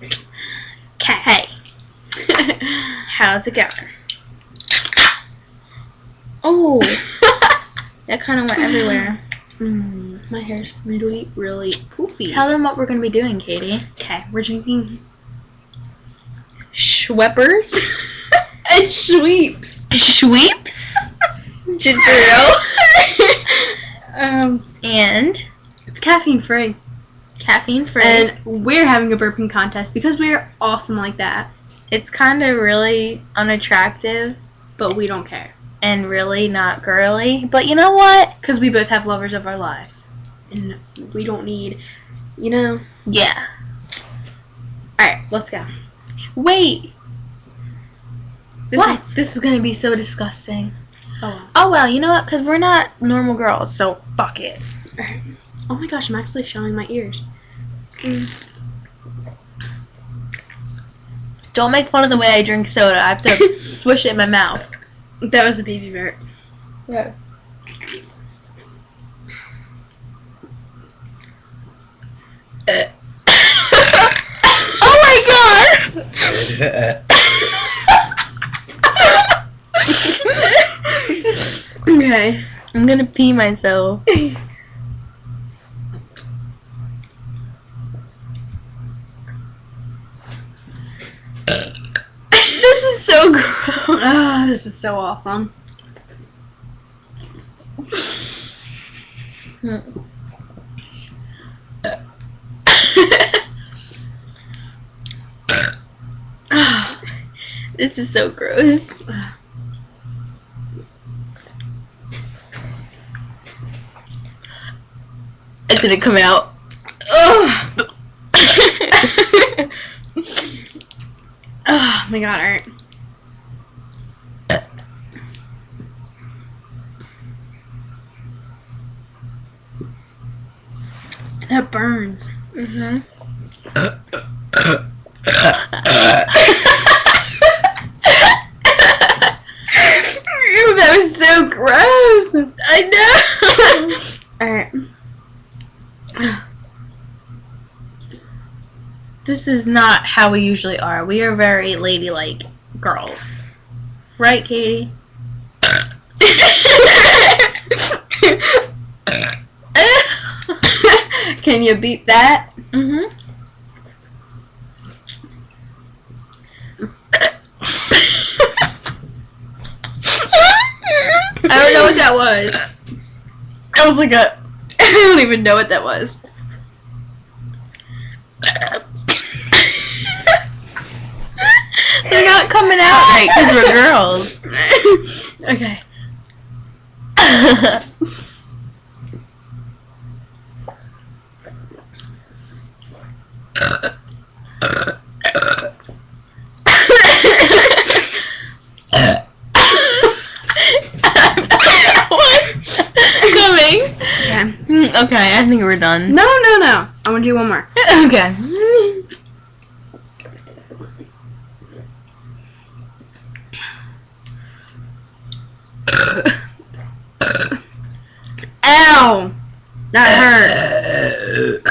Okay. Hey. How's it going? Oh. That kind of went everywhere. My hair's really, really poofy. Tell them what we're going to be doing, Katie. Okay, we're drinking Schweppers. and Schweeps. Schweeps. Ginger ale. And It's caffeine free. caffeine free. And we're having a burping contest because we're awesome like that. It's kind of really unattractive But we don't care. and really not girly. But you know what? Because we both have lovers of our lives. And we don't need, you know. Yeah. Alright, let's go. Wait. What? This is going to be so disgusting. Oh. Oh, well, you know what? Because we're not normal girls, so fuck it. Alright. Oh my gosh, I'm actually showing my ears. Don't make fun of the way I drink soda. I have to swish it in my mouth. That was a baby burp. Yeah. Oh my god! Okay. I'm gonna pee myself. This is so gross. Ah, this is so awesome. This is so gross. It didn't come out. Ugh. Oh my god, alright. That burns. Mm-hmm. Ew, that was so gross. I know. Alright. This is not how we usually are. We are very ladylike girls. Right, Katie? Can you beat that? Mm-hmm. I don't know what that was. That was like a... I don't even know what that was. They're not coming out right because we're girls. Okay. Coming. Okay. Okay, I think we're done. No. I want to do one more. Okay. Ow! That hurt.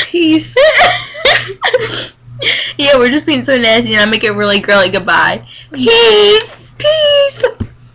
Peace. Yeah, we're just being so nasty and I make it really girly. Goodbye. Peace. Peace.